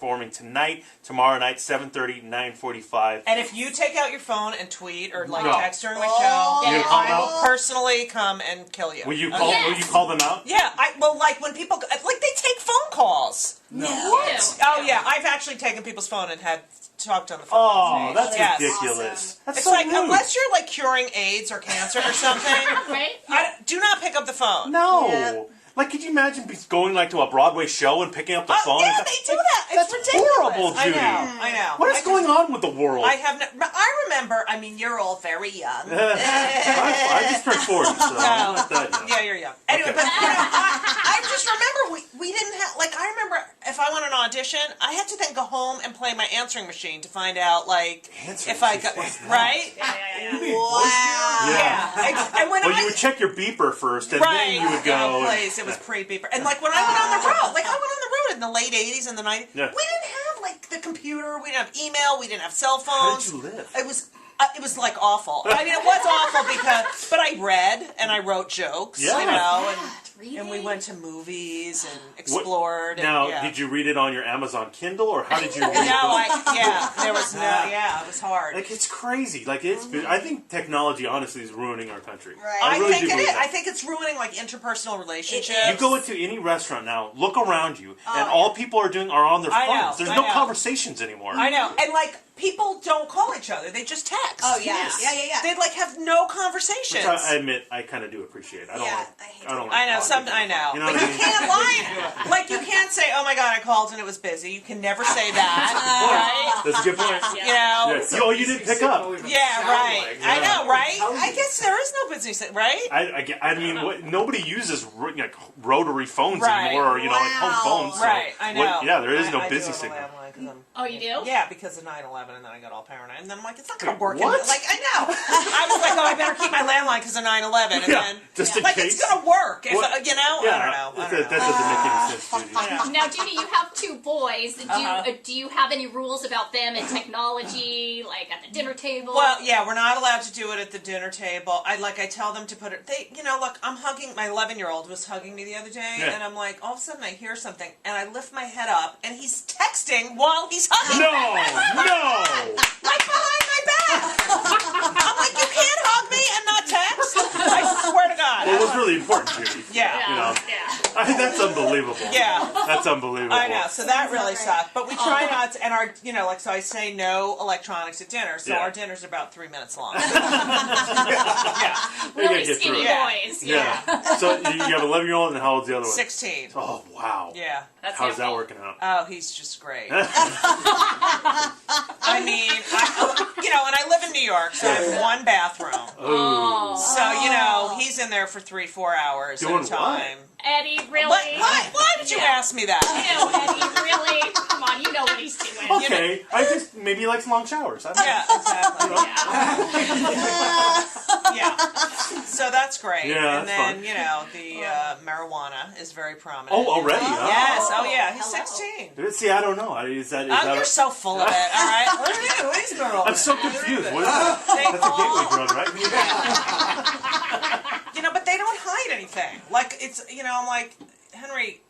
performing tonight, tomorrow night, 7:30, 9:45. And if you take out your phone and tweet or like No. text during my show, You call them I out? will personally come and kill you. Will you call? Yes. Will you call them out? Yeah, well, like when people like they take phone calls. No. What? Oh yeah, I've actually taken people's phone and had talked on the phone. Oh, that's Yes. ridiculous. That's It's so like rude. unless you're like curing AIDS or cancer or something, Right? do not pick up the phone. No. Yeah. Like, could you imagine going like to a Broadway show and picking up the phone? Yeah, they do that. It's That's ridiculous. horrible, Judy. I know. What is going on with the world? I have. I remember. I mean, you're all very young. I just turned 40, so I'm not that young. Yeah, you're young. Anyway, Okay. but I just remember we didn't have like I remember if I went on an audition, I had to then go home and play my answering machine to find out like Answering if I machine, got what's that? right. Wow. Yeah. And when Well, I you would check your beeper first, and right, then you would go. oh, please, it was pre-beeper. And like when I went on the road, like I went on the road in the late '80s and the '90s, Yeah. we didn't have like the computer, we didn't have email, we didn't have cell How phones. did you live? It was like awful. I mean, it was awful because, but I read and I wrote jokes, Yeah. you know, Reading. and we went to movies and explored. Now, and, yeah. did you read it on your Amazon Kindle, or how did you read No, it? there was no, yeah, it was hard. Like, it's crazy. Like, I think technology, honestly, is ruining our country. Right. I really think do it believe is. that. I think it's ruining like interpersonal relationships. You go into any restaurant now, look around you, and all people are doing are on their I phones. know, There's I no know. conversations anymore. I know, and like people don't call each other; they just text. Oh yeah. Yes. Yeah. They like have no conversations. Which I admit, I kind of do appreciate. I don't. Yeah, like, I hate I don't. it. Like I know, calling people. I know. You know But what I you mean? can't lie. Like, you can't say, oh my god, I called and it was busy. You can never say that, right? That's a good point. You know? Yes. Oh, you didn't pick up. Yeah, right. I know, right? How I guess there is no business, right? I mean, nobody uses like rotary phones Right. anymore, or you know, like home Wow. phones. So Right, I know. yeah, there is no I do busy have a signal. landline 'cause I'm- Oh, you do? Yeah, because of 9/11, and then I got all paranoid, and then I'm like, it's not gonna work. What? Like, I know. I was like, oh, I better keep my landline because of 9/11, and Yeah, then just in like case. it's gonna work. If, What? you know, Yeah, I don't know. that doesn't make any sense, Judy. I know. Now, Judy, you have two boys. Uh-huh. Do you have any rules about them and technology, like at the dinner table? Well, yeah, we're not allowed to do it at the dinner table. I tell them to put it. Look, I'm hugging. My 11-year-old was hugging me the other day, Yeah. and I'm like, all of a sudden I hear something, and I lift my head up, and he's texting while he's hugging. No. Like behind my back. I'm like, you can't hug me and not text. I swear to God. Well, it was really important, Judy. Yeah. You know, Yeah. that's unbelievable. Yeah. That's unbelievable. I know, so that really sucked. But we try not to, and our, so I say no electronics at dinner, so Yeah. our dinner's about 3 minutes long. Yeah. You Really gotta get through skinny it. Yeah. boys. Yeah. So you have an 11-year-old, and how old's the other one? 16. Oh, wow. Yeah. That's How's that ample. working out? Oh, he's just great. I mean, and I live in New York, so I have one bathroom. Oh. So, he's in there for 3-4 hours Doing at a time. Eddie, really? Why did you ask me that? Ew, Eddie, really? Come on, you know what he's doing. Okay. I just maybe he likes long showers. I don't know. Yeah, exactly. Yeah. So that's great. Yeah, and that's then, fun. the marijuana is very prominent. Oh, already? Huh? Yes. Oh, yeah. He's Hello. 16. See, I don't know. Is that You're so full of it. All right. What are you doing? He's going I'm so confused. What is that? That's a gateway drug, right? But they don't hide anything. Like, it's, I'm like, Henry,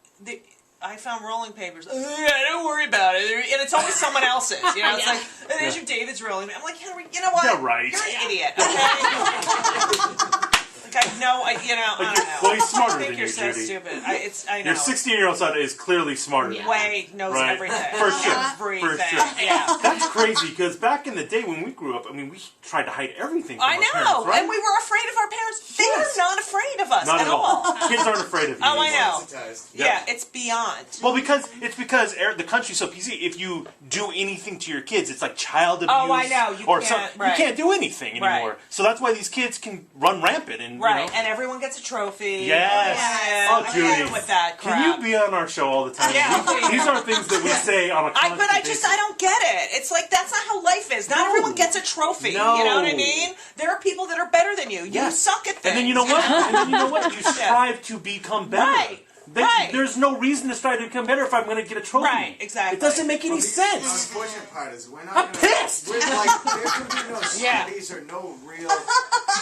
I found rolling papers. Don't worry about it. And it's always someone else's. It's like, there's your David's rolling paper. I'm like, Henry, you know what? You're right. You're an idiot, okay? Like, I know, I don't know. Well, he's smarter I think than you're you, so Judy. stupid. I know. Your 16-year-old son is clearly smarter than you. Way knows Right. everything. For sure. Everything. For sure. Yeah. That's crazy, because back in the day when we grew up, I mean, we tried to hide everything from I our know, parents, right? and we were afraid of our parents. They Yes. are not afraid of us Not at all. Kids aren't afraid of you Oh, I anymore. know. Sensitized. Yeah, it's beyond. Well, because the country's so PC. If you do anything to your kids, it's like child abuse. Oh, I know. You can't- right. You can't do anything anymore. Right. So that's why these kids can run rampant and Right, and everyone gets a trophy. Yes. Yeah. Oh, I'm Judy. done with that crap. Can you be on our show all the time? Yeah. These are things that we say on a constant But I basis. don't get it. It's like, that's not how life is. Not No. everyone gets a trophy. No. You know what I mean? There are people that are better than you. You Yes. suck at things. And then you know what? You strive to become better. Right. Right. There's no reason to strive to become better if I'm going to get a trophy. Right, exactly. It doesn't make any The sense. unfortunate part is we're not I'm pissed! We're like, there could be no Yeah. studies or no real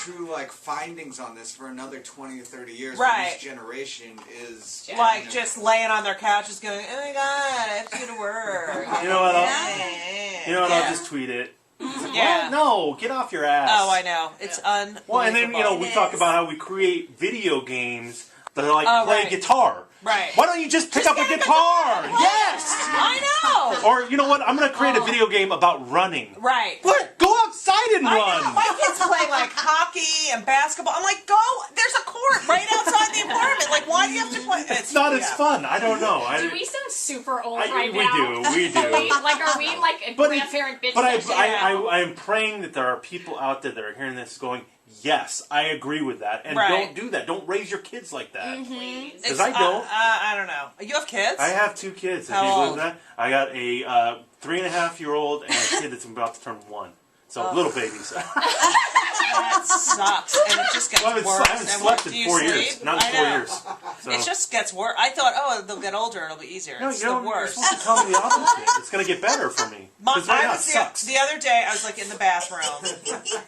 true findings on this for another 20 or 30 years. Right. Each generation is Like, just laying on their couches going, oh my god, I have to go to work. You know what? Yeah. I'll just tweet it. Yeah. What? No, get off your ass. Oh, I know. It's unbelievable. Well, and then we talk about how we create video games that are like play right. guitar. Right. Why don't you just pick up a guitar? Yes. I know. Or you know what? I'm gonna create a video game about running. Right. What? Go outside and I run. know. My kids play like hockey and basketball. I'm like, go. There's a court right outside the apartment. Like, why do you have to play? It's not as fun. I don't know. Do we sound super old we right now? We do. Are we like a grandparent bitch? But I am praying that there are people out there that are hearing this going, yes, I agree with that, and don't do that. Don't raise your kids like that. Please. Because I don't. I don't know. You have kids? I have 2 kids. How If you believe old? that, I got a 3.5-year-old and a kid that's about to turn 1. So little babies. That sucks, and it just gets worse. I haven't And slept do in you 4 sleep? years. Not in I 4 know. years. So. It just gets worse. I thought, they'll get older and it'll be easier. No, It's you're the worst. supposed to tell me the opposite. It's going to get better for me. Because right now it sucks. The other day, I was like in the bathroom,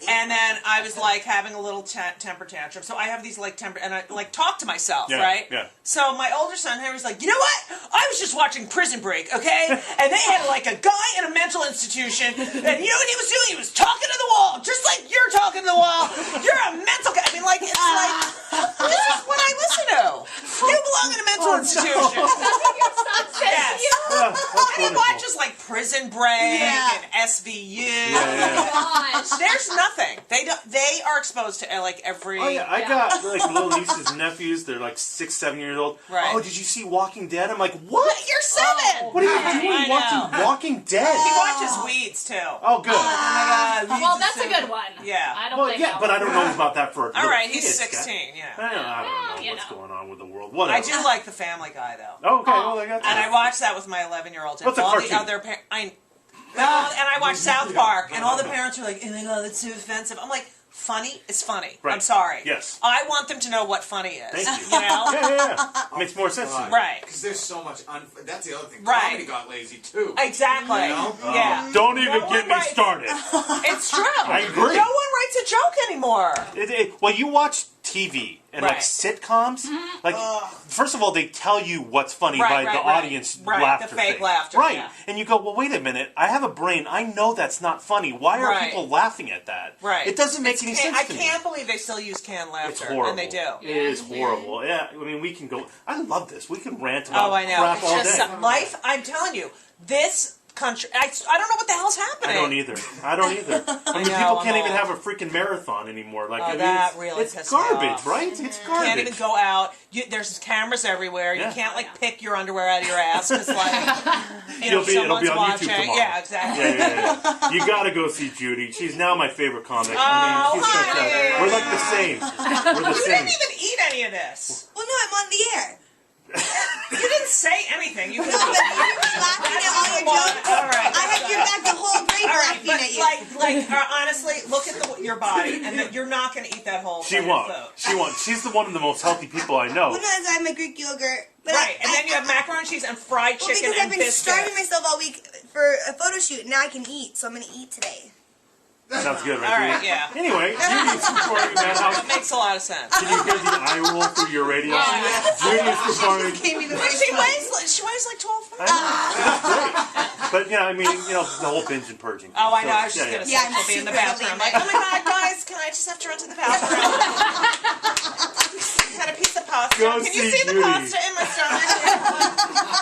and then I was like having a little temper tantrum. So I have these like temper, and I like talk to myself, right? Yeah. So my older son Henry's like, you know what? I was just watching Prison Break, okay? And they had like a guy in a mental institution, and you know what he was doing? He was talking to the wall, just like you're talking to the wall. You're a mental guy. I mean, like, it's like, this is what I listen to. You belong in a mental institution. Yes. And he watches like Prison Break and SVU. Yeah. There's nothing. They are exposed to like every. Oh yeah, I got like little nieces and nephews. They're like 6, 7 years old. Right. Oh, did you see Walking Dead? I'm like, what? You're 7. What are you doing I watching know. Walking Dead? He watches Weeds too. Oh, good. Oh my God. Well, that's a good one. Yeah. I don't Well, think yeah, but I don't know about that for. All right, kids, he's guys. 16. Yeah. I don't Well, know you what's know. going on with the world. Whatever. I do like The Family Guy though. Oh, okay, well, I got And that. I watched that with my 11-year-old. What's a all cartoon? the other parents. And I watched South Park, and all the parents are like, "Oh my God, that's too offensive." I'm like, "Funny is funny." Right. I'm sorry. Yes. I want them to know what funny is. Thank you. You know? Yeah. Makes more sense to me. Right. Because there's so much. That's the other thing. Right. Comedy got lazy too. Exactly. You know? Yeah. Don't even No get one me writes- started. It's true. I agree. No one writes a joke anymore. Well, you watch TV and like Right. sitcoms. Like, first of all, they tell you what's funny Right, by the right. audience Right, laughter the fake thing. laughter, Right. yeah. And you go, well, wait a minute. I have a brain. I know that's not funny. Why are Right. people laughing at that? Right. It doesn't make any sense I to me. can't believe they still use canned laughter. It's horrible. And they do. It is horrible. Yeah. I mean, we can go. I love this. We can rant about Oh, I know. crap It's all just day. life. I'm telling you, this country. I don't know what the hell's happening. I don't either. I mean, know, people I'm can't even old. have a freaking marathon anymore. Like, Oh, I mean, that really it's pissed me garbage, off. right? It's garbage. Can't even go out. There's cameras everywhere. Yeah. You can't like pick your underwear out of your ass because like It'll be someone's on watching. YouTube tomorrow. Yeah, exactly. Yeah. You gotta go see Judy. She's now my favorite comic. Oh, I mean, she's honey. fantastic. We're like the same. We're the You same. didn't even eat any of this. Well, no, I'm on the air. You didn't say anything. You No, but you were laughing at all your jokes. All right. I had your back the whole break All right, laughing but at you. honestly, look at your body, and you're not going to eat that whole. She fucking won't. food. She won't. She's the one of the most healthy people I know. Well, no, I have my Greek yogurt. But Right, and then you have macaroni and cheese and fried well, chicken because I've and been biscuits. starving myself all week for a photo shoot. Now I can eat, so I'm going to eat today. Sounds good, right? All right, Judy? yeah. Anyway, Judy's performing Madhouse. That makes a lot of sense. Can you hear the eye roll through your radio? Judy's performing. Gave me the But face she one. weighs like 12 I pounds. know. She looks great. But yeah, I mean, the whole binge and purging. Oh, I So, know. I was just yeah, gonna say Yeah, I'm she'll be in the super bathroom. bulimic. Like, oh my God, guys, can I just have to run to the bathroom? Had a piece of pasta. Go Can you see see the Judy. pasta in my stomach?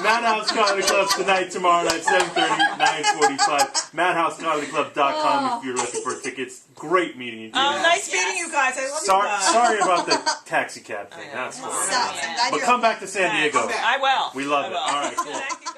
Madhouse Comedy Club tonight, tomorrow night, 7:30, 9:45. MadhouseComedyClub.com if you're looking for tickets. Great meeting you, Judy. Oh, nice meeting you guys. I love you guys. Sorry about the taxi cab thing. I know. That's cool. Sucks. I'm glad But you're come back to San Diego. I will. We love I it. will. All right, cool. Thank you.